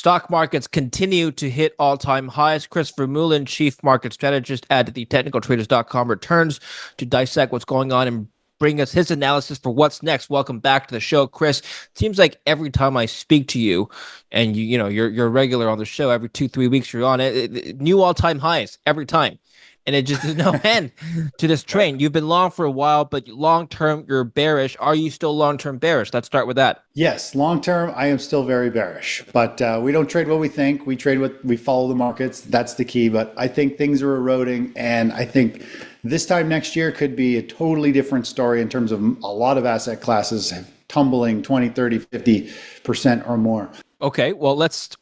stock markets continue to hit all-time highs. Chris Vermeulen, chief market strategist at thetechnicaltraders.com, returns to dissect what's going on and bring us his analysis for what's next. Welcome back to the show, Chris. Seems like every time I speak to you, and you're regular on the show, every 2-3 weeks you're on it, new all-time highs every time. And it just there's no end to this train. You've been long for a while, but long term you're bearish. Are you still long term bearish? Let's start with that. Yes, long term I am still very bearish, but we don't trade what we think. We trade what we follow the markets. That's the key. But I think things are eroding, and I think this time next year could be a totally different story in terms of a lot of asset classes tumbling 20, 30, 50% or more. Okay, well let's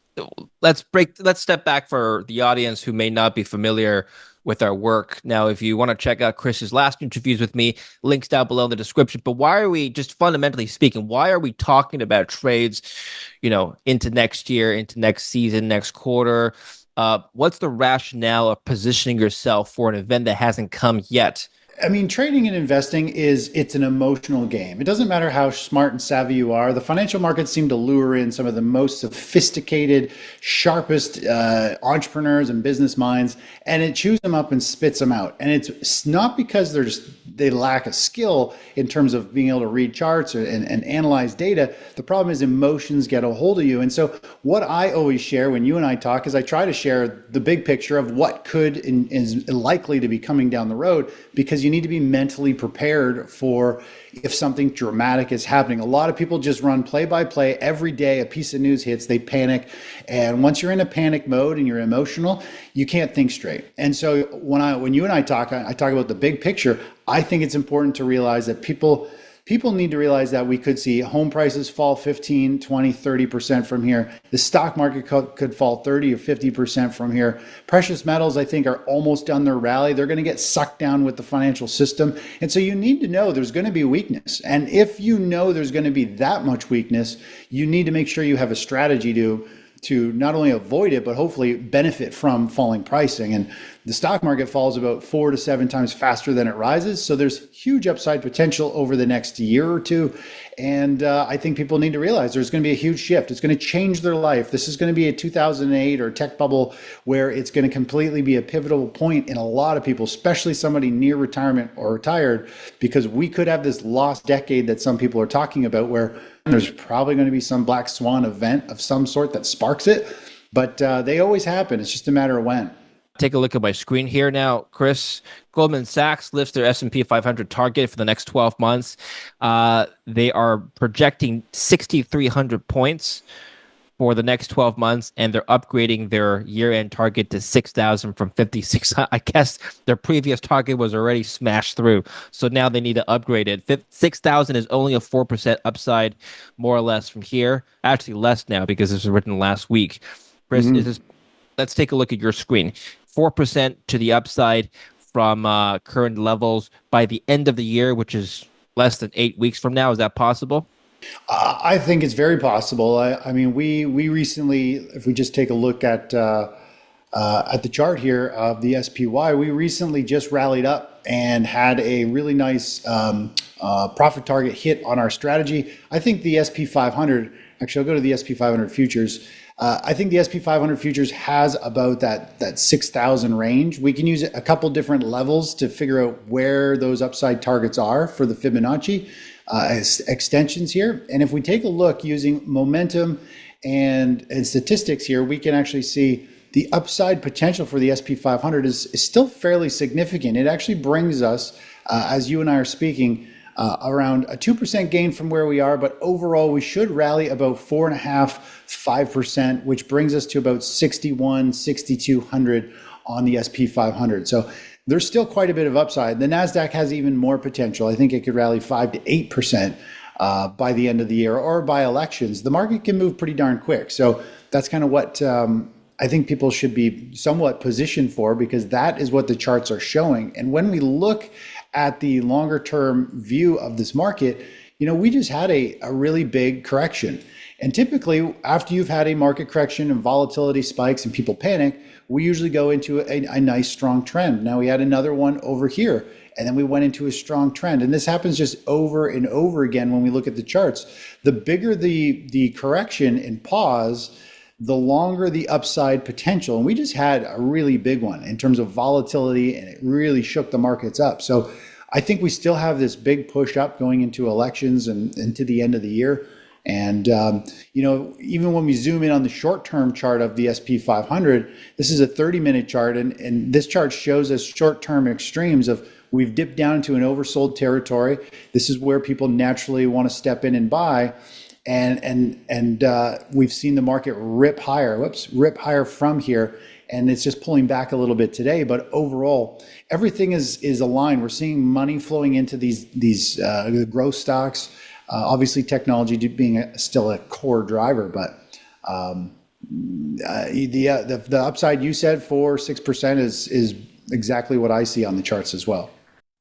step back for the audience who may not be familiar with our work. Now, if you want to check out Chris's last interviews with me, links down below in the description. But why are we, just fundamentally speaking, why are we talking about trades, into next year, into next season, next quarter? What's the rationale of positioning yourself for an event that hasn't come yet? I mean, trading and investing it's an emotional game. It doesn't matter how smart and savvy you are. The financial markets seem to lure in some of the most sophisticated, sharpest entrepreneurs and business minds, and it chews them up and spits them out. And it's not because they lack a skill in terms of being able to read charts and analyze data. The problem is emotions get a hold of you. And so what I always share when you and I talk is I try to share the big picture of what could and is likely to be coming down the road, because you need to be mentally prepared for if something dramatic is happening. A lot of people just run play by play. Every day a piece of news hits, they panic. And once you're in a panic mode and you're emotional, you can't think straight. And so when you and I talk about the big picture. I think it's important to realize that people need to realize that we could see home prices fall 15, 20, 30% from here. The stock market could fall 30 or 50% from here. Precious metals, I think, are almost done their rally. They're going to get sucked down with the financial system. And so you need to know there's going to be weakness. And if you know there's going to be that much weakness, you need to make sure you have a strategy to not only avoid it, but hopefully benefit from falling pricing. And the stock market falls about 4 to 7 times faster than it rises. So there's huge upside potential over the next year or two. And I think people need to realize there's going to be a huge shift. It's going to change their life. This is going to be a 2008 or tech bubble where it's going to completely be a pivotal point in a lot of people, especially somebody near retirement or retired, because we could have this lost decade that some people are talking about where there's probably going to be some black swan event of some sort that sparks it, but they always happen. It's just a matter of when. Take a look at my screen here now, Chris. Goldman Sachs lifts their S&P 500 target for the next 12 months. They are projecting 6,300 points for the next 12 months, and they're upgrading their year-end target to 6,000 from 56. I guess their previous target was already smashed through, so now they need to upgrade it. 6,000 is only a 4% upside, more or less, from here. Actually, less now because this was written last week. Chris, let's take a look at your screen. 4% to the upside from current levels by the end of the year, which is less than 8 weeks from now. Is that possible? I think it's very possible. I mean, we recently, if we just take a look at the chart here of the SPY, we recently just rallied up and had a really nice profit target hit on our strategy. I think the SP 500, actually, I'll go to the SP 500 futures. I think the SP 500 futures has about that 6,000 range. We can use a couple different levels to figure out where those upside targets are for the Fibonacci extensions here. And if we take a look using momentum and statistics here, we can actually see the upside potential for the SP 500 is still fairly significant. It actually brings us, as you and I are speaking, around a 2% gain from where we are, but overall we should rally about 4.5%, 5%, which brings us to about 61, 6,200 on the SP 500. So there's still quite a bit of upside. The NASDAQ has even more potential. I think it could rally 5 to 8% by the end of the year or by elections. The market can move pretty darn quick. So that's kind of what I think people should be somewhat positioned for, because that is what the charts are showing. And when we look at the longer term view of this market, we just had a really big correction. And typically, after you've had a market correction and volatility spikes and people panic, we usually go into a nice strong trend. Now we had another one over here, and then we went into a strong trend. And this happens just over and over again when we look at the charts. The bigger the correction and pause, the longer the upside potential. And we just had a really big one in terms of volatility, and it really shook the markets up. So I think we still have this big push up going into elections and into the end of the year. And even when we zoom in on the short-term chart of the SP 500, this is a 30-minute chart, and this chart shows us short-term extremes of we've dipped down into an oversold territory. This is where people naturally want to step in and buy, and we've seen the market rip higher from here, and it's just pulling back a little bit today. But overall, everything is aligned. We're seeing money flowing into these growth stocks. Obviously, technology being still a core driver, but the upside you said 4-6% is exactly what I see on the charts as well.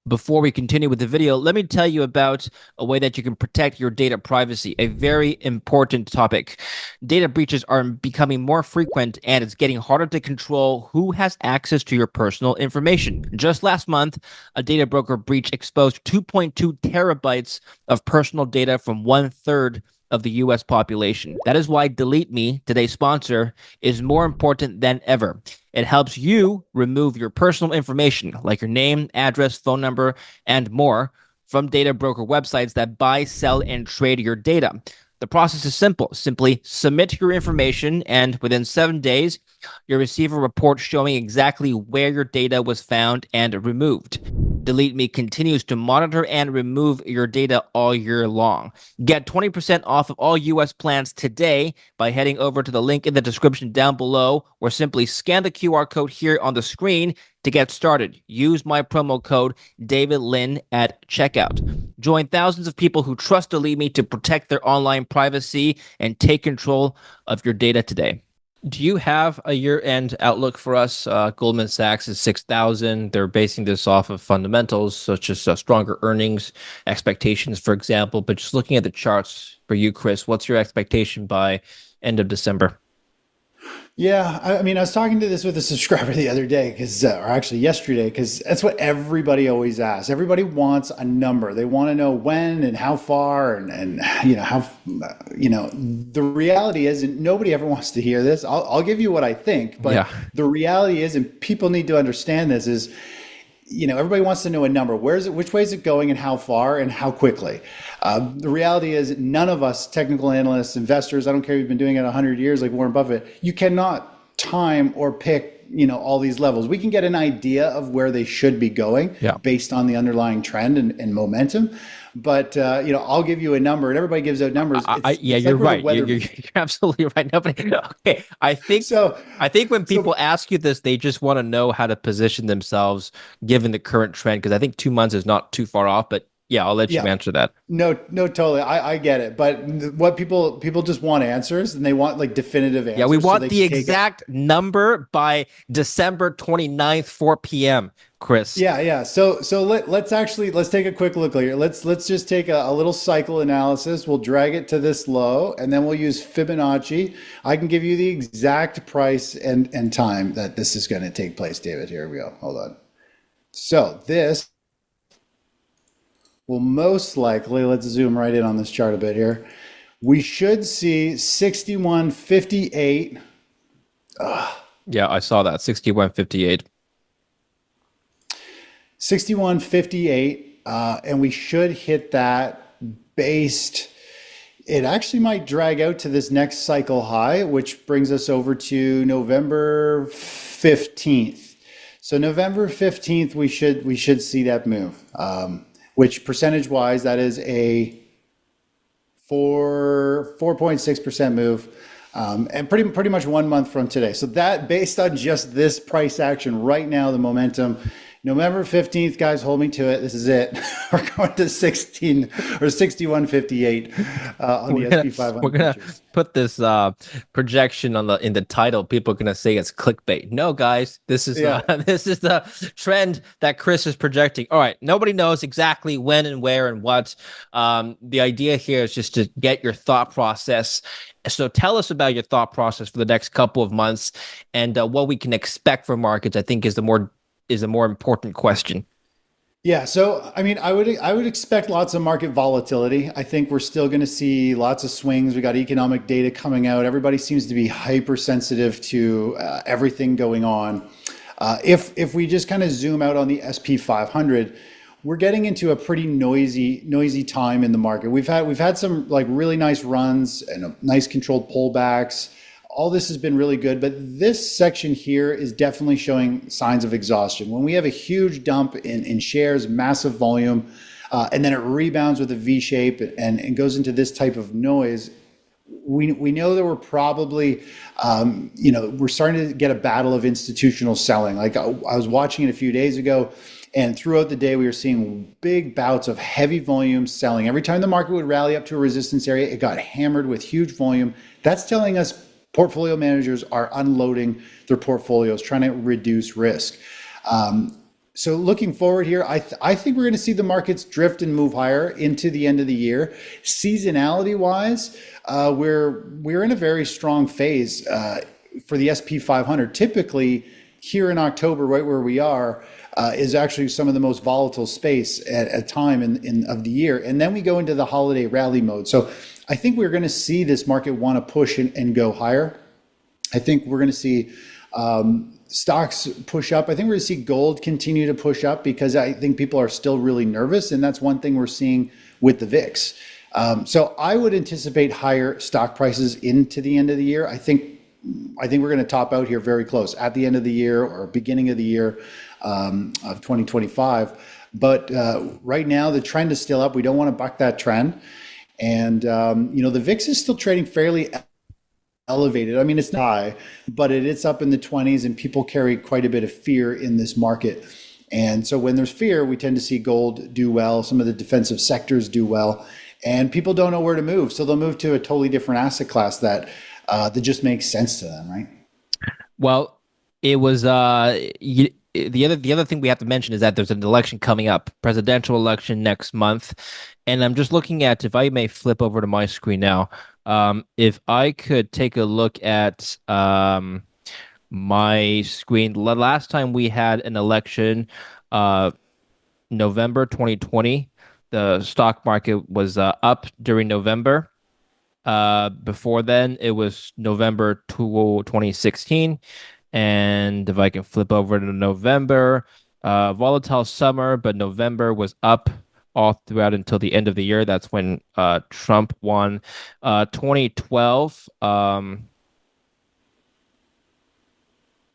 Before we continue with the video, let me tell you about a way that you can protect your data privacy, a very important topic. Data breaches are becoming more frequent, and it's getting harder to control who has access to your personal information. Just last month, a data broker breach exposed 2.2 terabytes of personal data from 1/3 of the US population. That is why Delete Me, today's sponsor, is more important than ever. It helps you remove your personal information, like your name, address, phone number, and more, from data broker websites that buy, sell, and trade your data. The process is simple. Simply submit your information, and within 7 days, you'll receive a report showing exactly where your data was found and removed. Delete Me continues to monitor and remove your data all year long. Get 20% off of all US plans today by heading over to the link in the description down below, or simply scan the QR code here on the screen to get started. Use my promo code DavidLin at checkout. Join thousands of people who trust Delete Me to protect their online privacy and take control of your data today. Do you have a year-end outlook for us? Goldman Sachs is 6,000. They're basing this off of fundamentals, such as stronger earnings expectations, for example. But just looking at the charts for you, Chris, what's your expectation by end of December? Yeah, I mean, I was talking to this with a subscriber the other day, or actually yesterday, because that's what everybody always asks. Everybody wants a number. They want to know when and how far, and the reality is, and nobody ever wants to hear this. I'll give you what I think, but Yeah. the reality is, and people need to understand this, is everybody wants to know a number. Where is it? Which way is it going, and how far, and how quickly? The reality is, none of us technical analysts, investors, I don't care if you've been doing it 100 years like Warren Buffett, you cannot time or pick, all these levels. We can get an idea of where they should be going based on the underlying trend and momentum. But, I'll give you a number, and everybody gives out numbers. Yeah, it's you're like right. You're absolutely right. Nobody. Okay, I think when people ask you this, they just want to know how to position themselves given the current trend, because I think 2 months is not too far off. But yeah, I'll let you answer that. No, totally. I get it. But what people just want answers, and they want like definitive answers. Yeah, we want the exact number by December 29th, 4 p.m., Chris. Yeah. So let's take a quick look here. Let's just take a little cycle analysis. We'll drag it to this low, and then we'll use Fibonacci. I can give you the exact price and time that this is going to take place, David. Here we go. Hold on. So this will most likely, let's zoom right in on this chart a bit here. We should see 61.58. Yeah, I saw that. 61.58. 61.58, and we should hit that based. It actually might drag out to this next cycle high, which brings us over to November 15th. So November 15th, we should see that move, which percentage-wise, that is a 4.6% move, and pretty much 1 month from today. So that, based on just this price action right now, the momentum, November 15th, guys, hold me to it. This is it. We're going to 61.58 on the SP 500. We're gonna put this projection in the title. People are gonna say it's clickbait. No, guys, this is this is the trend that Chris is projecting. All right, nobody knows exactly when and where and what. The idea here is just to get your thought process. So tell us about your thought process for the next couple of months, and what we can expect from markets. I think is the more important question. Yeah, so I mean, I would expect lots of market volatility. I think we're still going to see lots of swings. We got economic data coming out. Everybody seems to be hypersensitive to everything going on. If we just kind of zoom out on the SP 500, we're getting into a pretty noisy time in the market. We've had some like really nice runs and nice controlled pullbacks. All this has been really good, but this section here is definitely showing signs of exhaustion. When we have a huge dump in shares, massive volume, and then it rebounds with a V shape and goes into this type of noise, we know that we're probably, we're starting to get a battle of institutional selling. Like I was watching it a few days ago, and throughout the day, we were seeing big bouts of heavy volume selling. Every time the market would rally up to a resistance area, it got hammered with huge volume. That's telling us portfolio managers are unloading their portfolios, trying to reduce risk. So looking forward here, I think we're going to see the markets drift and move higher into the end of the year. Seasonality wise, we're in a very strong phase for the SP 500. Typically, here in October, right where we are, is actually some of the most volatile space at a time of the year. And then we go into the holiday rally mode. So I think we're going to see this market want to push and go higher. I think we're going to see stocks push up. I think we're going to see gold continue to push up because I think people are still really nervous. And that's one thing we're seeing with the VIX. So I would anticipate higher stock prices into the end of the year. I think we're going to top out here very close at the end of the year or beginning of the year of 2025. But right now, the trend is still up. We don't want to buck that trend. And, the VIX is still trading fairly elevated. I mean, it's not high, but it's up in the 20s, and people carry quite a bit of fear in this market. And so when there's fear, we tend to see gold do well. Some of the defensive sectors do well. And people don't know where to move. So they'll move to a totally different asset class that just makes sense to them, right? Well, it was the other thing we have to mention is that there's an election coming up, presidential election next month, and I'm just looking at if I may flip over to my screen now. If I could take a look at my screen, last time we had an election, uh, November 2020, the stock market was up during November. Before then, it was November 2016. And if I can flip over to November, volatile summer, but November was up all throughout until the end of the year. That's when Trump won. 2012,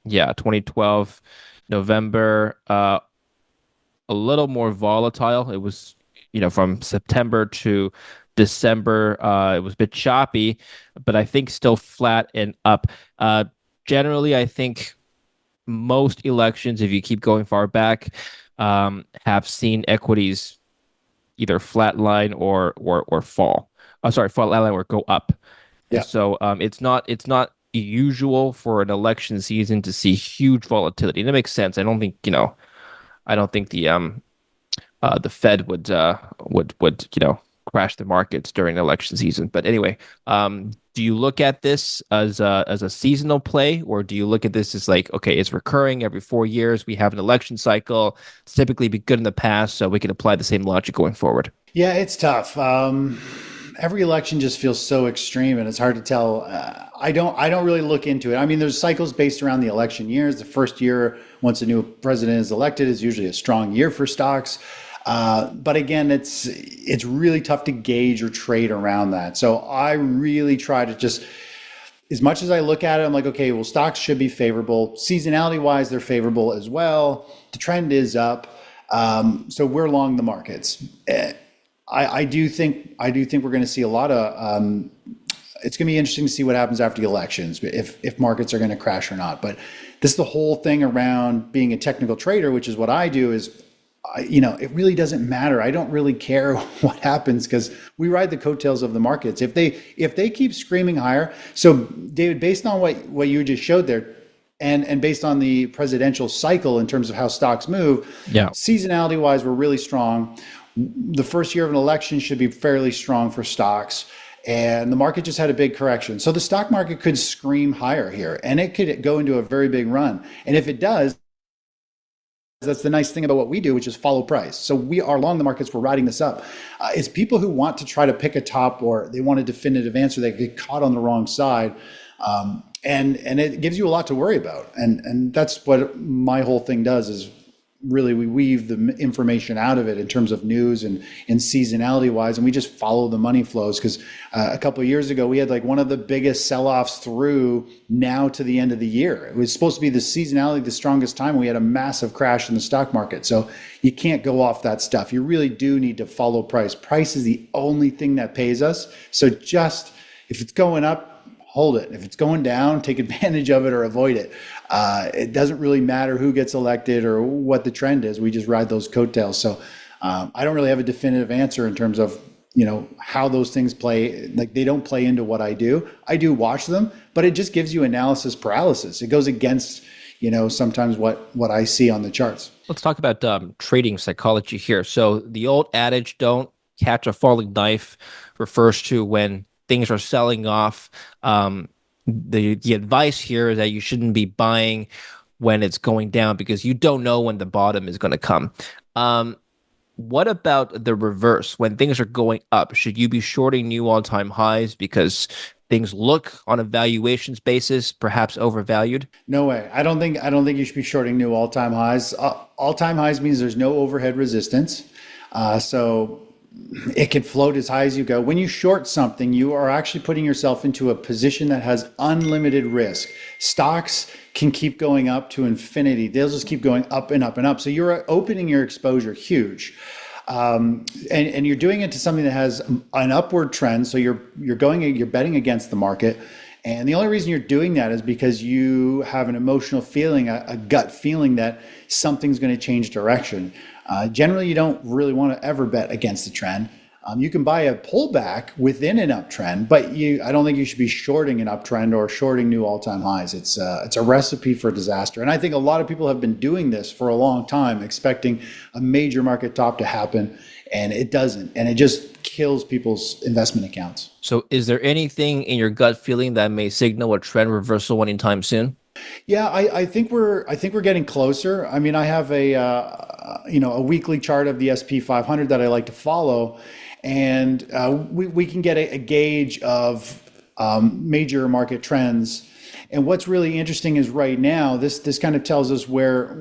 yeah, 2012, November, a little more volatile. It was, from September to December, it was a bit choppy, but I think still flat and up. Generally, I think most elections, if you keep going far back, have seen equities either flatline or fall. Sorry, flatline or go up. And Yeah. so it's not usual for an election season to see huge volatility. And it makes sense. I don't think the Fed would crash the markets during election season. But anyway, do you look at this as a seasonal play, or do you look at this as like, okay, it's recurring every 4 years? We have an election cycle. It's typically been good in the past, so we can apply the same logic going forward. Yeah, it's tough. Every election just feels so extreme, and it's hard to tell. I don't really look into it. I mean, there's cycles based around the election years. The first year, once a new president is elected, is usually a strong year for stocks. But again, it's really tough to gauge or trade around that. So I really try to just, as much as I look at it, I'm like, okay, well, stocks should be favorable. Seasonality wise, they're favorable as well. The trend is up. So we're long the markets. I do think we're going to see a lot of. It's going to be interesting to see what happens after the elections, if markets are going to crash or not. But this is the whole thing around being a technical trader, which is what I do. It really doesn't matter. I don't really care what happens because we ride the coattails of the markets. If they keep screaming higher. So David, based on what you just showed there, and based on the presidential cycle in terms of how stocks move, Yeah. seasonality wise, we're really strong. The first year of an election should be fairly strong for stocks. And the market just had a big correction. So the stock market could scream higher here and it could go into a very big run. And if it does, that's the nice thing about what we do, which is follow price. So we are long the markets, we're riding this up. It's people who want to try to pick a top, or they want a definitive answer, they get caught on the wrong side. And it gives you a lot to worry about. And that's what my whole thing does, is really we weave the information out of it in terms of news and seasonality wise, and we just follow the money flows. Because a couple of years ago we had like one of the biggest sell-offs through now to the end of the year. It was supposed to be the seasonality, the strongest time. We had a massive crash in the stock market. So you can't go off that stuff. You really do need to follow price. Price is the only thing that pays us. So just if it's going up, hold it. If it's going down, take advantage of it or avoid it. It doesn't really matter who gets elected or what the trend is. We just ride those coattails. So I don't really have a definitive answer in terms of how those things play. Like, they don't play into what I do. I do watch them, but it just gives you analysis paralysis. It goes against sometimes what I see on the charts. Let's talk about trading psychology here. So the old adage, don't catch a falling knife, refers to when things are selling off. The advice here is that you shouldn't be buying when it's going down, because you don't know when the bottom is going to come. What about the reverse? When things are going up, should you be shorting new all-time highs because things look on a valuations basis perhaps overvalued? No way. I don't think you should be shorting new all-time highs. All-time highs means there's no overhead resistance. So it can float as high as you go. When you short something, you are actually putting yourself into a position that has unlimited risk. Stocks can keep going up to infinity. They'll just keep going up and up and up. So you're opening your exposure huge. And you're doing it to something that has an upward trend. So you're betting against the market. And the only reason you're doing that is because you have an emotional feeling, a gut feeling that something's going to change direction. Generally, you don't really want to ever bet against the trend. You can buy a pullback within an uptrend, but I don't think you should be shorting an uptrend or shorting new all-time highs. It's a recipe for disaster. And I think a lot of people have been doing this for a long time, expecting a major market top to happen, and it doesn't. And it just kills people's investment accounts. So is there anything in your gut feeling that may signal a trend reversal anytime soon? Yeah, I think we're getting closer. I mean, I have a weekly chart of the SP 500 that I like to follow, and we can get a gauge of major market trends. And what's really interesting is right now, this kind of tells us where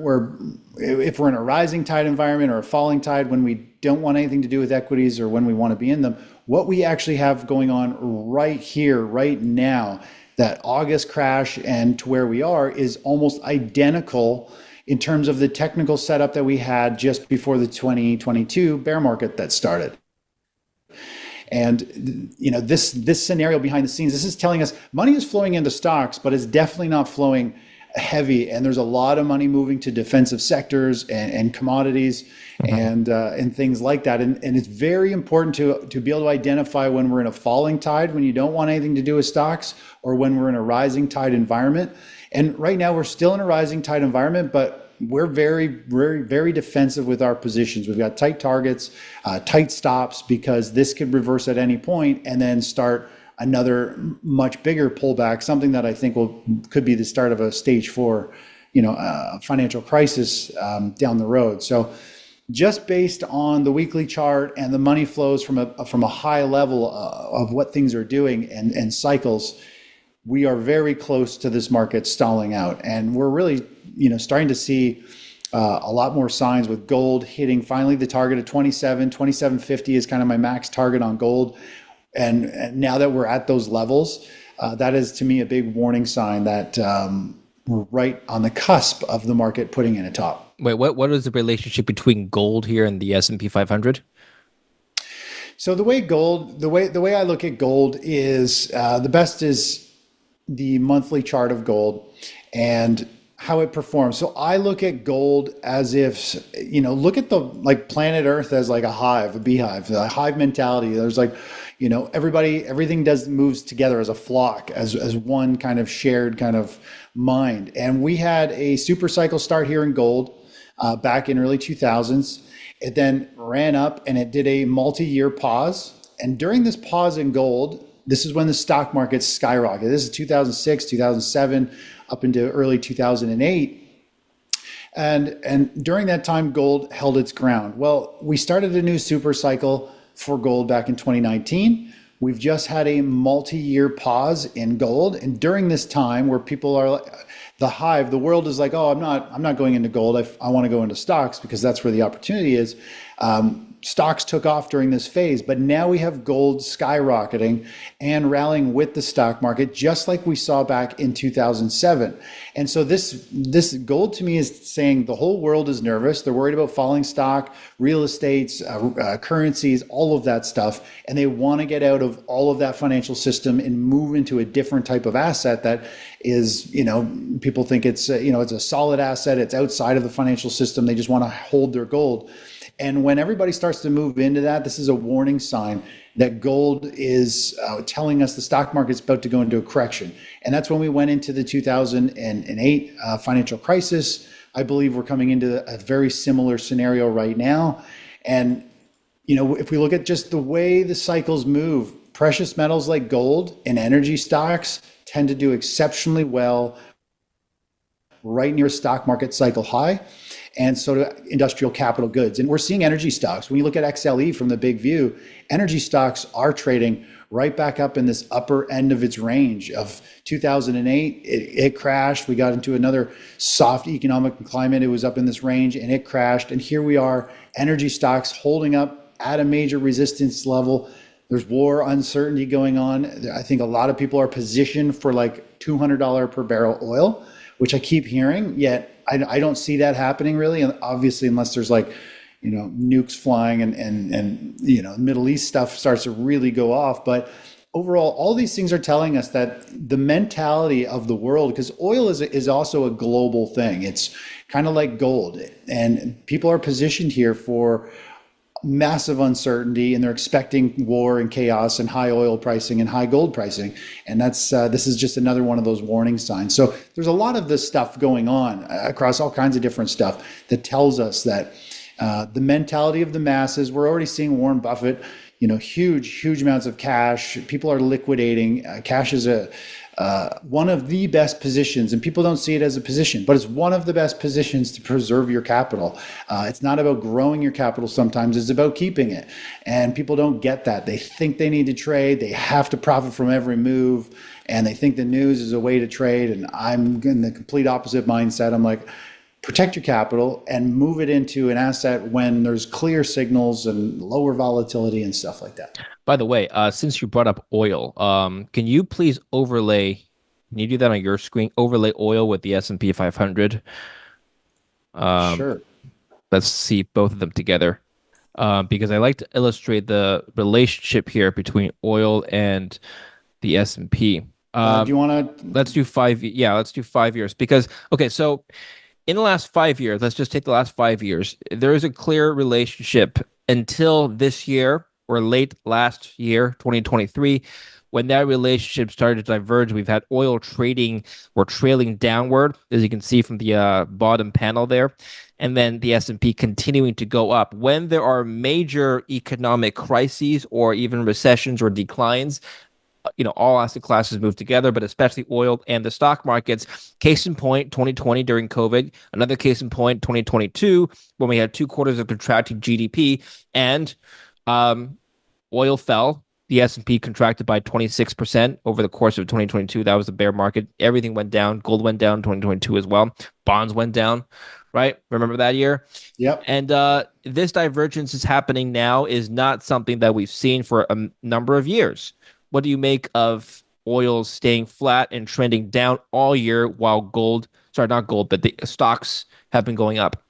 if we're in a rising tide environment or a falling tide, when we don't want anything to do with equities or when we want to be in them. What we actually have going on right here, right now, that August crash and to where we are is almost identical in terms of the technical setup that we had just before the 2022 bear market that started. And this scenario behind the scenes, this is telling us money is flowing into stocks, but it's definitely not flowing heavy. And there's a lot of money moving to defensive sectors and commodities and things like that. And it's very important to be able to identify when we're in a falling tide, when you don't want anything to do with stocks, or when we're in a rising tide environment. And right now we're still in a rising tide environment, but we're very, very, very defensive with our positions. We've got tight targets, tight stops, because this could reverse at any point and then start another much bigger pullback, something that I think could be the start of a stage 4, financial crisis down the road. So just based on the weekly chart and the money flows from a high level of what things are doing and cycles, we are very close to this market stalling out. And we're really, starting to see a lot more signs, with gold hitting finally the target of 2750 is kind of my max target on gold. And now that we're at those levels, that is to me a big warning sign that we're right on the cusp of the market putting in a top. Wait, what is the relationship between gold here and the S&P 500? So the way I look at gold is the best is the monthly chart of gold and how it performs. So I look at gold as if, look at the planet Earth as like a beehive, a hive mentality. There's everything moves together as a flock, as one kind of shared kind of mind. And we had a super cycle start here in gold back in early 2000s. It then ran up and it did a multi-year pause. And during this pause in gold, this is when the stock market skyrocketed. This is 2006, 2007, up into early 2008. And during that time, gold held its ground. Well, we started a new super cycle for gold back in 2019. We've just had a multi-year pause in gold, and during this time, where people are the hive, the world is like, oh, I'm not going into gold. I want to go into stocks because that's where the opportunity is. Stocks took off during this phase, but now we have gold skyrocketing and rallying with the stock market, just like we saw back in 2007. And so this gold to me is saying the whole world is nervous. They're worried about falling stock, real estates, currencies, all of that stuff, and they want to get out of all of that financial system and move into a different type of asset that is, people think it's it's a solid asset. It's outside of the financial system. They just want to hold their gold. And when everybody starts to move into that, this is a warning sign that gold is telling us the stock market's about to go into a correction. And that's when we went into the 2008 financial crisis. I believe we're coming into a very similar scenario right now. And, if we look at just the way the cycles move, precious metals like gold and energy stocks tend to do exceptionally well right near a stock market cycle high. And so do industrial capital goods. And we're seeing energy stocks. When you look at XLE from the big view, energy stocks are trading right back up in this upper end of its range. Of 2008, it crashed. We got into another soft economic climate. It was up in this range and it crashed. And here we are, energy stocks holding up at a major resistance level. There's war uncertainty going on. I think a lot of people are positioned for like $200 per barrel oil, which I keep hearing, yet I don't see that happening really. And obviously, unless there's like, nukes flying and Middle East stuff starts to really go off. But overall, all these things are telling us that the mentality of the world, because oil is also a global thing. It's kind of like gold, and people are positioned here for massive uncertainty, and they're expecting war and chaos and high oil pricing and high gold pricing. And that's this is just another one of those warning signs. So there's a lot of this stuff going on across all kinds of different stuff that tells us that the mentality of the masses. We're already seeing Warren Buffett, huge amounts of cash. People are liquidating. Cash is one of the best positions, and people don't see it as a position, but it's one of the best positions to preserve your capital. It's not about growing your capital sometimes, it's about keeping it. And people don't get that. They think they need to trade, they have to profit from every move, and they think the news is a way to trade. And I'm in the complete opposite mindset. I'm like, protect your capital and move it into an asset when there's clear signals and lower volatility and stuff like that. By the way, since you brought up oil, can you please overlay? Can you do that on your screen? Overlay oil with the S&P 500. Sure. Let's see both of them together, because I like to illustrate the relationship here between oil and the S&P. Do you want to? Let's do 5. Yeah, let's do 5 years because okay, so in the last 5 years, let's just take the last 5 years. There is a clear relationship until this year or late last year, 2023, when that relationship started to diverge. We've had oil trading or trailing downward, as you can see from the bottom panel there, and then the S&P continuing to go up. When there are major economic crises or even recessions or declines, all asset classes move together, but especially oil and the stock markets. Case in point, 2020 during COVID. Another case in point, 2022, when we had 2 quarters of contracting GDP and oil fell. The S&P contracted by 26% over the course of 2022. That was the bear market. Everything went down. Gold went down 2022 as well. Bonds went down, right? Remember that year? Yep. And this divergence is happening now is not something that we've seen for a number of years. What do you make of oil staying flat and trending down all year while not gold, but the stocks have been going up?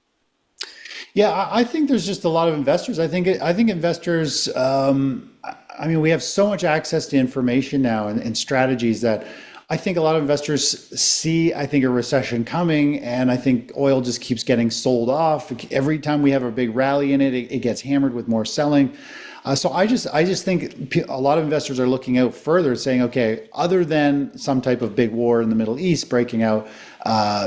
Yeah, I think there's just a lot of investors. I think investors. We have so much access to information now and strategies that I think a lot of investors see. I think a recession coming, and I think oil just keeps getting sold off. Every time we have a big rally in it, it gets hammered with more selling. So I just think a lot of investors are looking out further, saying, okay, other than some type of big war in the Middle East breaking out,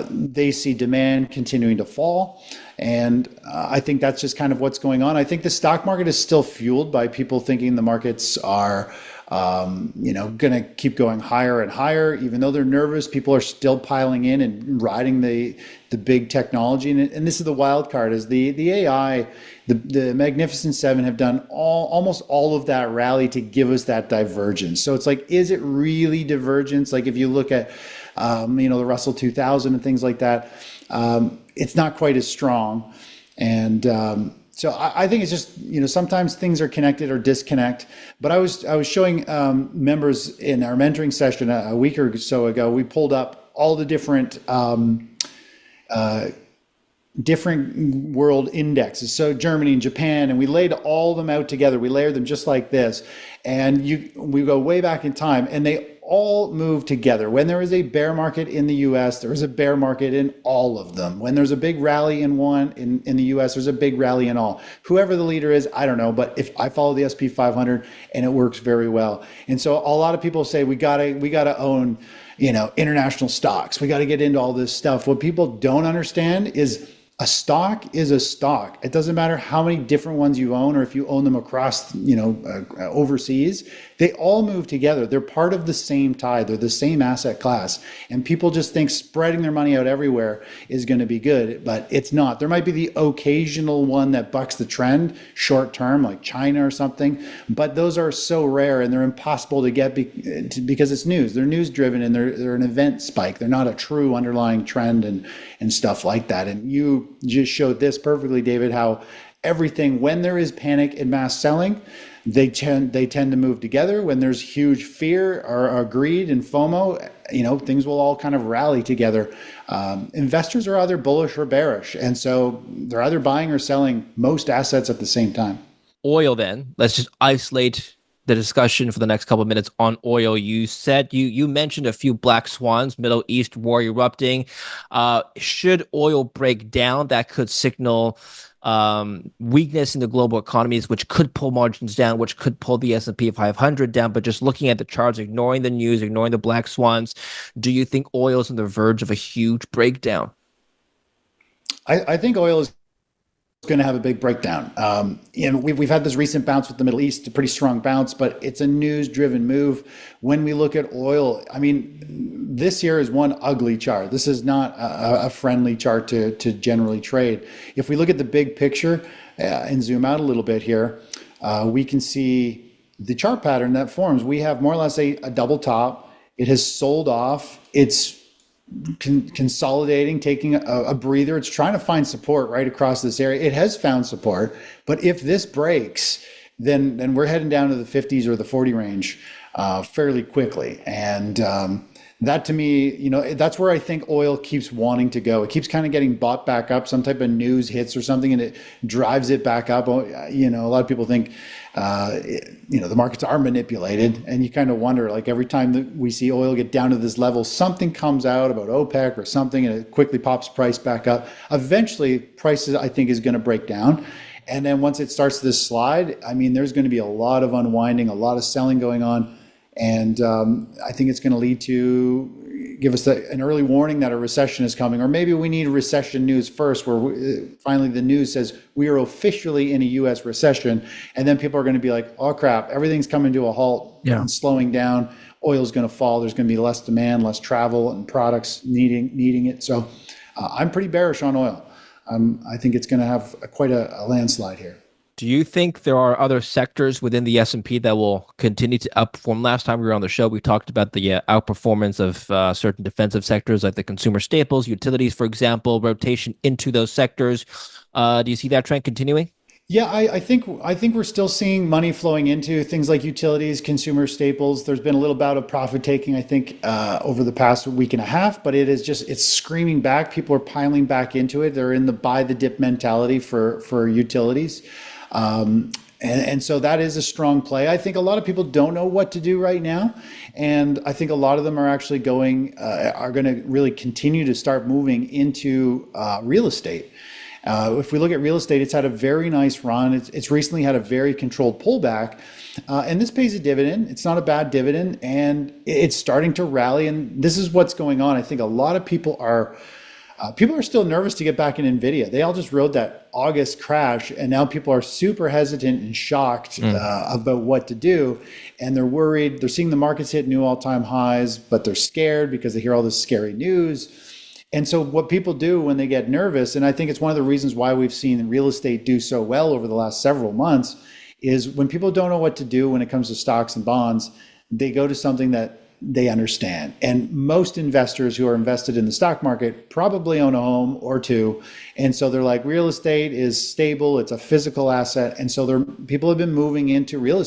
they see demand continuing to fall. And I think that's just kind of what's going on. I think the stock market is still fueled by people thinking the markets are going to keep going higher and higher. Even though they're nervous, people are still piling in and riding the big technology. And this is the wild card: is the AI, the Magnificent Seven have done almost all of that rally to give us that divergence. So it's like, is it really divergence? Like if you look at the Russell 2000 and things like that, it's not quite as strong. And so I think it's just, sometimes things are connected or disconnect. But I was showing members in our mentoring session a week or so ago. We pulled up all the different world indexes. So Germany and Japan, and we laid all of them out together. We layered them just like this. And we go way back in time, and they all move together. When there is a bear market in the US, there is a bear market in all of them. When there's a big rally in one in the US, there's a big rally in all. Whoever the leader is, I don't know, but if I follow the SP 500 and it works very well. And so a lot of people say we gotta own, international stocks. We got to get into all this stuff. What people don't understand is a stock is a stock. It doesn't matter how many different ones you own, or if you own them across, overseas, they all move together. They're part of the same tide. They're the same asset class. And people just think spreading their money out everywhere is going to be good, but it's not. There might be the occasional one that bucks the trend short term, like China or something, but those are so rare and they're impossible to get because it's news. They're news driven and they're an event spike. They're not a true underlying trend and stuff like that. And you just showed this perfectly, David, how everything, when there is panic and mass selling, they tend to move together. When there's huge fear or greed and FOMO, things will all kind of rally together. Investors are either bullish or bearish, and so they're either buying or selling most assets at the same time. Oil, then let's just isolate the discussion for the next couple of minutes on oil. You said you mentioned a few black swans, Middle East war erupting. Should oil break down, that could signal weakness in the global economies, which could pull margins down, which could pull the S&P 500 down. But just looking at the charts, ignoring the news, ignoring the black swans, do you think oil is on the verge of a huge breakdown? I think oil is going to have a big breakdown. We've had this recent bounce with the Middle East, a pretty strong bounce, but it's a news-driven move. When we look at oil, this here is one ugly chart. This is not a friendly chart to generally trade. If we look at the big picture and zoom out a little bit here, we can see the chart pattern that forms. We have more or less a double top. It has sold off. It's consolidating, taking a breather. It's trying to find support right across this area. It has found support, but if this breaks, then we're heading down to the 50s or the 40 range fairly quickly. And that to me, that's where I think oil keeps wanting to go. It keeps kind of getting bought back up. Some type of news hits or something, and it drives it back up. A lot of people think, the markets are manipulated, and you kind of wonder, like every time that we see oil get down to this level, something comes out about OPEC or something, and it quickly pops price back up. Eventually, prices, I think, is going to break down. And then once it starts this slide, there's going to be a lot of unwinding, a lot of selling going on. And I think it's going to lead to give us an early warning that a recession is coming, or maybe we need recession news first, where finally the news says we are officially in a U.S. recession, and then people are going to be like, "Oh crap, everything's coming to a halt and slowing down. Oil's going to fall. There's going to be less demand, less travel, and products needing it." So I'm pretty bearish on oil. I think it's going to have quite a landslide here. Do you think there are other sectors within the S&P that will continue to outperform? Last time we were on the show, we talked about the outperformance of certain defensive sectors like the consumer staples, utilities, for example, rotation into those sectors. Do you see that trend continuing? Yeah, I think we're still seeing money flowing into things like utilities, consumer staples. There's been a little bout of profit taking, I think, over the past week and a half, but it's screaming back. People are piling back into it. They're in the buy the dip mentality for utilities. And so that is a strong play. I think a lot of people don't know what to do right now. And I think a lot of them are actually going to really continue to start moving into real estate. If we look at real estate, it's had a very nice run. It's recently had a very controlled pullback. And this pays a dividend. It's not a bad dividend. And it's starting to rally. And this is what's going on. I think a lot of people are People are still nervous to get back in Nvidia. They all just rode that August crash, and now people are super hesitant and shocked Mm. about what to do, and they're worried. They're seeing the markets hit new all-time highs, but they're scared because they hear all this scary news. And so, what people do when they get nervous, and I think it's one of the reasons why we've seen real estate do so well over the last several months, is when people don't know what to do when it comes to stocks and bonds, they go to something that they understand. And most investors who are invested in the stock market probably own a home or two. And so they're like, real estate is stable, it's a physical asset. And so people have been moving into real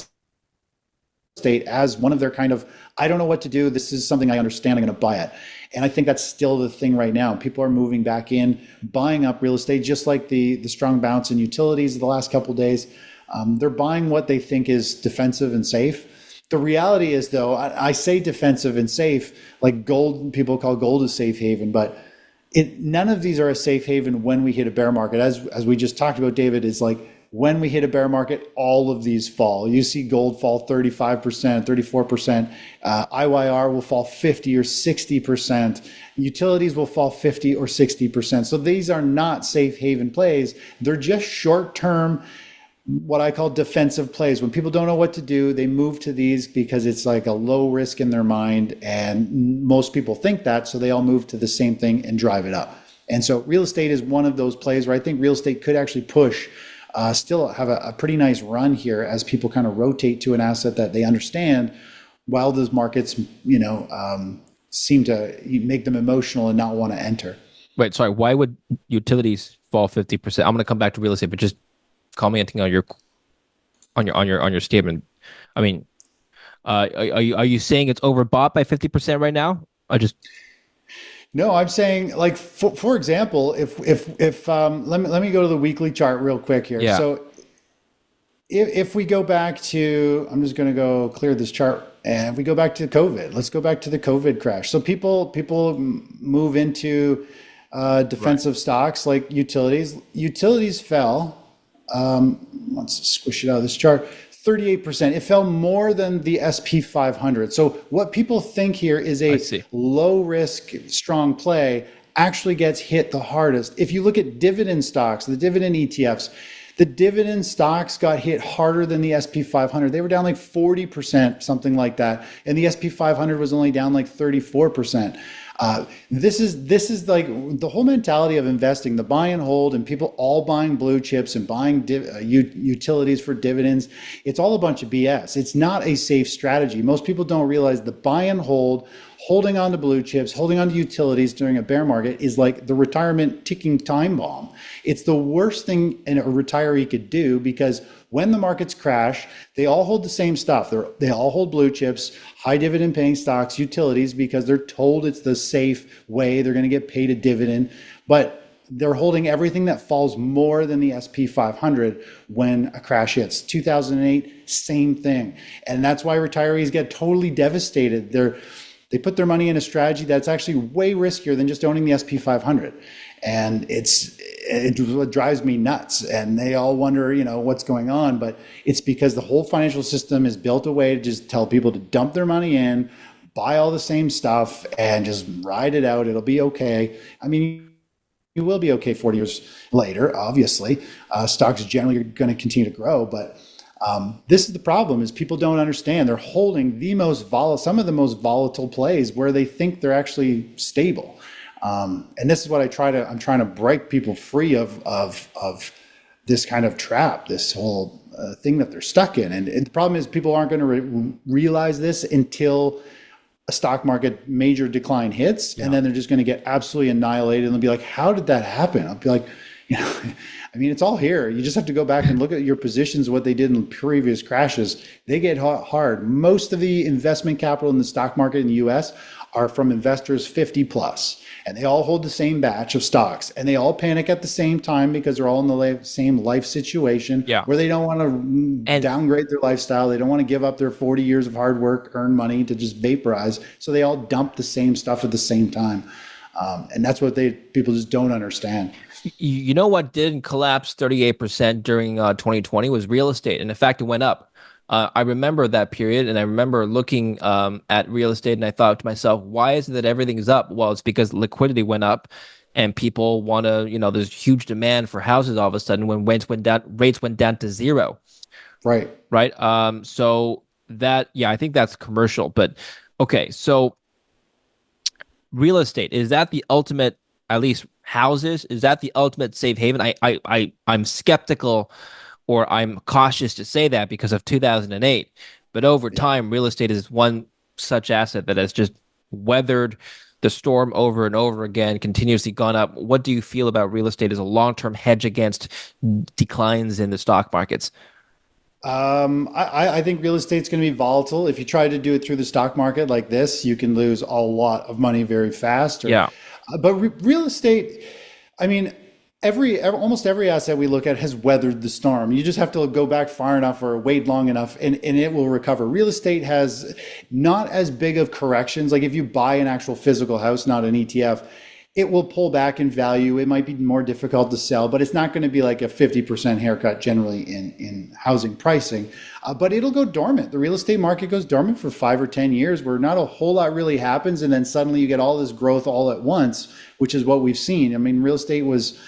estate as one of their kind of, I don't know what to do. This is something I understand. I'm going to buy it. And I think that's still the thing right now. People are moving back in, buying up real estate, just like the strong bounce in utilities the last couple of days. They're buying what they think is defensive and safe. The reality is, though, I say defensive and safe, like gold, people call gold a safe haven, but none of these are a safe haven when we hit a bear market. As we just talked about, David, is like when we hit a bear market, all of these fall. You see gold fall 35%, 34%. IYR will fall 50 or 60%. Utilities will fall 50 or 60%. So these are not safe haven plays. They're just short term, what I call defensive plays. When people don't know what to do, they move to these because it's like a low risk in their mind. And most people think that, so they all move to the same thing and drive it up. And so real estate is one of those plays where I think real estate could actually push, still have a pretty nice run here as people kind of rotate to an asset that they understand, while those markets, seem to make them emotional and not want to enter. Wait, sorry. Why would utilities fall 50%? I'm going to come back to real estate, but just commenting on your statement. I mean, are you saying it's overbought by 50% right now? I just No, I'm saying, like, for example, if let me go to the weekly chart real quick here. yeah. So if we go back to, I'm just going to go clear this chart, and if we go back to COVID, let's go back to the COVID crash. So people move into Right. defensive stocks like utilities. Utilities fell. Let's squish it out of this chart. 38%. It fell more than the SP 500. So what people think here is I a see. low risk, strong play actually gets hit the hardest. If you look at dividend stocks, the dividend ETFs, the dividend stocks got hit harder than the SP 500. They were down like 40%, something like that. And the SP 500 was only down like 34%. This is like the whole mentality of investing, the buy and hold, and people all buying blue chips and buying utilities for dividends. It's all a bunch of BS. It's not a safe strategy. Most people don't realize the buy and hold, holding on to blue chips, holding on to utilities during a bear market is like the retirement ticking time bomb. It's the worst thing a retiree could do, because when the markets crash, they all hold the same stuff. They all hold blue chips, high dividend paying stocks, utilities, because they're told it's the safe way. They're going to get paid a dividend, but they're holding everything that falls more than the SP 500 when a crash hits. 2008, same thing. And that's why retirees get totally devastated. They put their money in a strategy that's actually way riskier than just owning the SP 500. And it drives me nuts. And they all wonder, what's going on. But it's because the whole financial system is built a way to just tell people to dump their money in, buy all the same stuff, and just ride it out. It'll be okay. I mean, you will be okay 40 years later, obviously. Stocks generally are going to continue to grow, but this is the problem: is people don't understand. They're holding some of the most volatile plays where they think they're actually stable. And this is what I'm trying to break people free of this kind of trap, this whole thing that they're stuck in. And the problem is people aren't going to realize this until a stock market major decline hits, and Yeah. then they're just going to get absolutely annihilated. And they'll be like, how did that happen? I'll be like, I mean, it's all here. You just have to go back and look at your positions, what they did in previous crashes. They get hard. Most of the investment capital in the stock market in the US are from investors 50 plus, and they all hold the same batch of stocks, and they all panic at the same time because they're all in the same life situation Yeah. where they don't want to And downgrade their lifestyle. They don't want to give up their 40 years of hard work, earned money to just vaporize. So they all dump the same stuff at the same time. And that's what people just don't understand. you know what didn't collapse 38% during 2020 was real estate. And in fact, it went up. I remember that period, and I remember looking at real estate, and I thought to myself, why is it that everything's up? Well, it's because liquidity went up. and people want to, there's huge demand for houses all of a sudden when rates went down to zero, Right. right? So that, yeah, I think that's commercial, but okay, so real estate, is that the ultimate, at least houses, is that the ultimate safe haven? I'm skeptical, or I'm cautious to say that because of 2008, but over Yeah. time, real estate is one such asset that has just weathered the storm over and over again, continuously gone up. What do you feel about real estate as a long-term hedge against declines in the stock markets? I think real estate's going to be volatile. If you try to do it through the stock market like this, you can lose a lot of money very fast. Yeah. But real estate, I mean, almost every asset we look at has weathered the storm. You just have to go back far enough or wait long enough, and it will recover. Real estate has not as big of corrections. Like if you buy an actual physical house, not an ETF, it will pull back in value. It might be more difficult to sell, but it's not going to be like a 50% haircut generally in housing pricing. But it'll go dormant. The real estate market goes dormant for 5 or 10 years where not a whole lot really happens. And then suddenly you get all this growth all at once, which is what we've seen. I mean, real estate was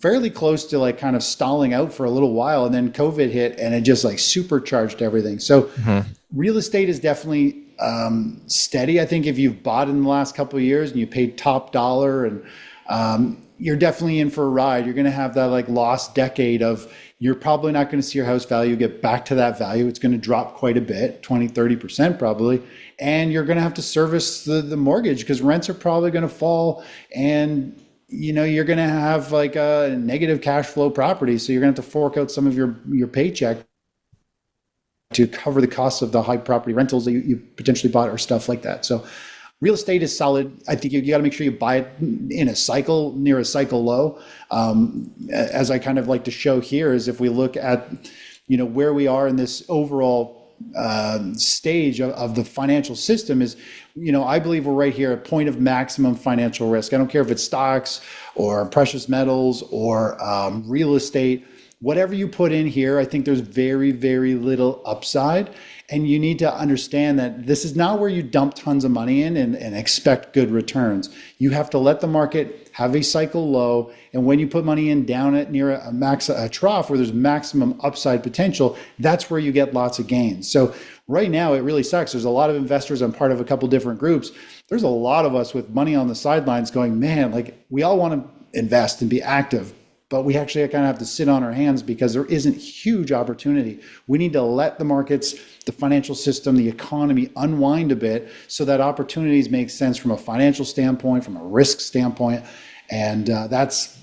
fairly close to like kind of stalling out for a little while. And then COVID hit and it just like supercharged everything. So Mhm. real estate is definitely steady. I think if you've bought in the last couple of years and you paid top dollar, and you're definitely in for a ride. You're going to have that like lost decade of you're probably not going to see your house value get back to that value. It's going to drop quite a bit, 20-30% probably. And you're going to have to service the mortgage because rents are probably going to fall, and you're going to have like a negative cash flow property. So you're going to have to fork out some of your paycheck to cover the costs of the high property rentals that you potentially bought or stuff like that. So real estate is solid. I think you got to make sure you buy it in a cycle, near a cycle low. As I kind of like to show here is if we look at, where we are in this overall stage of the financial system is, I believe we're right here at point of maximum financial risk. I don't care if it's stocks or precious metals or real estate. Whatever you put in here, I think there's very, very little upside. And you need to understand that this is not where you dump tons of money in and expect good returns. You have to let the market have a cycle low. And when you put money in down at near a trough where there's maximum upside potential, that's where you get lots of gains. So right now, it really sucks. There's a lot of investors. I'm part of a couple different groups. There's a lot of us with money on the sidelines going, man, like we all want to invest and be active, but we actually kind of have to sit on our hands because there isn't huge opportunity. We need to let the markets, the financial system, the economy unwind a bit so that opportunities make sense from a financial standpoint, from a risk standpoint. And that's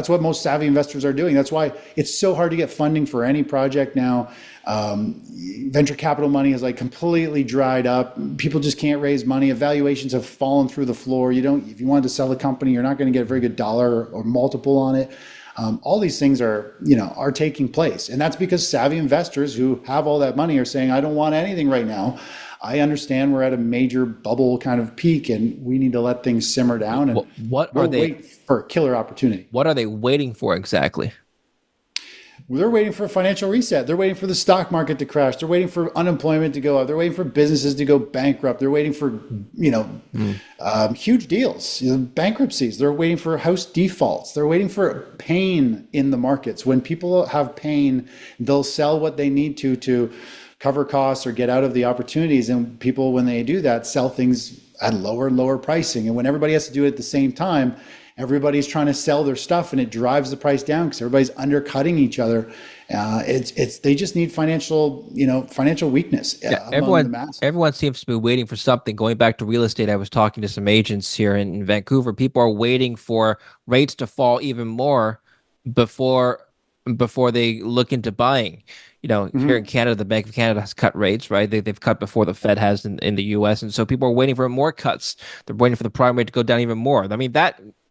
what most savvy investors are doing. That's why it's so hard to get funding for any project now. Venture capital money is like completely dried up. People just can't raise money. Evaluations have fallen through the floor. If you wanted to sell a company, you're not going to get a very good dollar or multiple on it. All these things are taking place. And that's because savvy investors who have all that money are saying, I don't want anything right now. I understand we're at a major bubble kind of peak and we need to let things simmer down and What are we'll they? wait for a killer opportunity. What are they waiting for exactly? They're waiting for a financial reset. They're waiting for the stock market to crash. They're waiting for unemployment to go up. They're waiting for businesses to go bankrupt. They're waiting for, huge deals, bankruptcies. They're waiting for house defaults. They're waiting for pain in the markets. When people have pain, they'll sell what they need to cover costs or get out of the opportunities. And people, when they do that, sell things at lower and lower pricing. And when everybody has to do it at the same time, everybody's trying to sell their stuff and it drives the price down because everybody's undercutting each other. They just need financial weakness Yeah, among the masses. everyone seems to be waiting for something. Going back to real estate, I was talking to some agents here in Vancouver. People are waiting for rates to fall even more before they look into buying. Here in Mhm. Canada, the Bank of Canada has cut rates, right? They've cut before the Fed has in the US. And so people are waiting for more cuts. They're waiting for the prime rate to go down even more. I mean,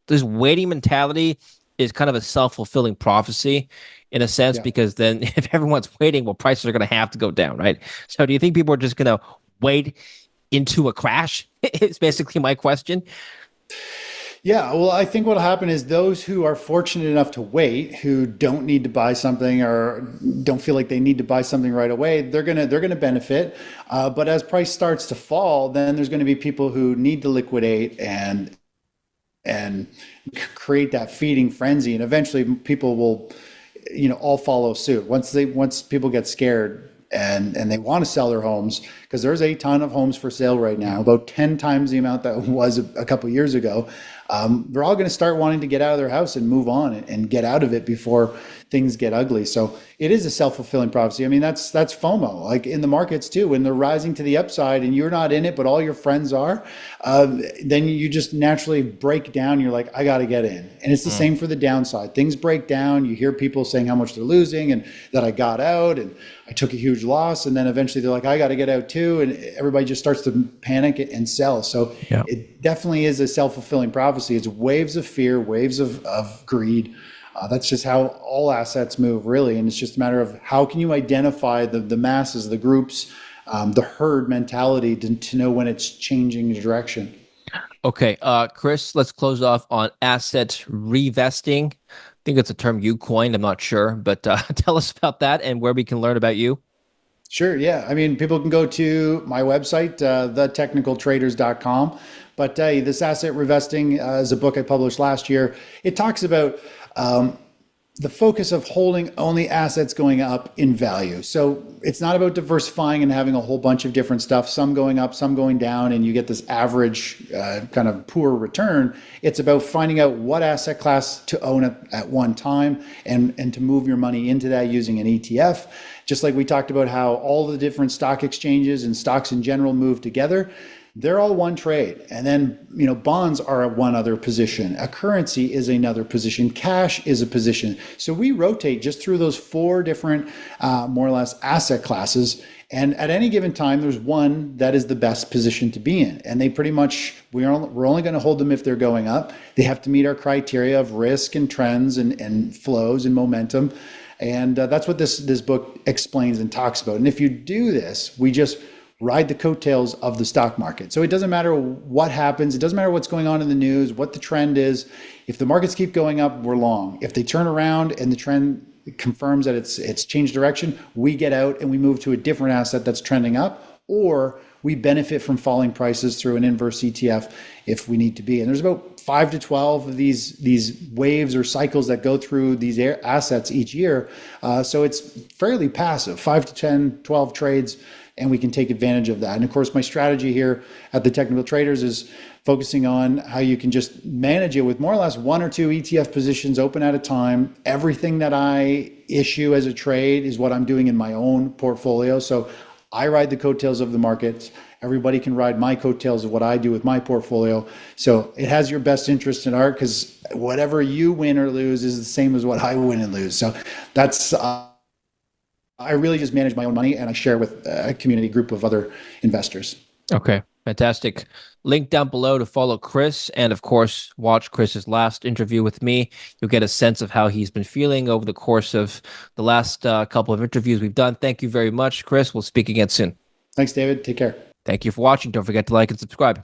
this waiting mentality is kind of a self-fulfilling prophecy in a sense, Yeah. because then if everyone's waiting, well, prices are going to have to go down, right? So do you think people are just going to wait into a crash? It's basically my question. Yeah, well, I think what'll happen is those who are fortunate enough to wait, who don't need to buy something or don't feel like they need to buy something right away, they're gonna benefit. But as price starts to fall, then there's going to be people who need to liquidate, and create that feeding frenzy, and eventually people will, all follow suit. Once people get scared and they want to sell their homes, because there's a ton of homes for sale right now, about 10 times the amount that was a couple years ago. They're all going to start wanting to get out of their house and move on and get out of it before things get ugly. So it is a self-fulfilling prophecy. I mean, that's FOMO, like in the markets too. When they're rising to the upside and you're not in it, but all your friends are, then you just naturally break down. You're like, I got to get in. And it's the same for the downside. Things break down. You hear people saying how much they're losing and that I got out and I took a huge loss. And then eventually they're like, I got to get out too. And everybody just starts to panic and sell. So Yeah. it definitely is a self-fulfilling prophecy. It's waves of fear, waves of greed. That's just how all assets move, really. And it's just a matter of how can you identify the masses, the groups, the herd mentality to know when it's changing direction. Okay, Chris, let's close off on asset revesting. I think it's a term you coined. I'm not sure, but tell us about that and where we can learn about you. Sure, yeah. I mean, people can go to my website, thetechnicaltraders.com. But this asset revesting is a book I published last year. It talks about the focus of holding only assets going up in value. So it's not about diversifying and having a whole bunch of different stuff, some going up, some going down, and you get this average kind of poor return. It's about finding out what asset class to own at one time and to move your money into that using an ETF. Just like we talked about how all the different stock exchanges and stocks in general move together. They're all one trade. And then, bonds are one other position. A currency is another position. Cash is a position. So we rotate just through those four different, more or less, asset classes. And at any given time, there's one that is the best position to be in. And they pretty much, we're only going to hold them if they're going up. They have to meet our criteria of risk and trends and flows and momentum. And that's what this book explains and talks about. And if you do this, we just ride the coattails of the stock market. So it doesn't matter what happens. It doesn't matter what's going on in the news, what the trend is. If the markets keep going up, we're long. If they turn around and the trend confirms that it's changed direction, we get out and we move to a different asset that's trending up, or we benefit from falling prices through an inverse ETF if we need to be. And there's about 5 to 12 of these waves or cycles that go through these assets each year. So it's fairly passive, 5 to 10, 12 trades, and we can take advantage of that. And of course, my strategy here at the Technical Traders is focusing on how you can just manage it with more or less 1 or 2 ETF positions open at a time. Everything that I issue as a trade is what I'm doing in my own portfolio. So I ride the coattails of the markets. Everybody can ride my coattails of what I do with my portfolio. So it has your best interest in heart, because whatever you win or lose is the same as what I win and lose. So that's I really just manage my own money, and I share with a community group of other investors. Okay, fantastic. Link down below to follow Chris, and of course, watch Chris's last interview with me. You'll get a sense of how he's been feeling over the course of the last couple of interviews we've done. Thank you very much, Chris. We'll speak again soon. Thanks, David. Take care. Thank you for watching. Don't forget to like and subscribe.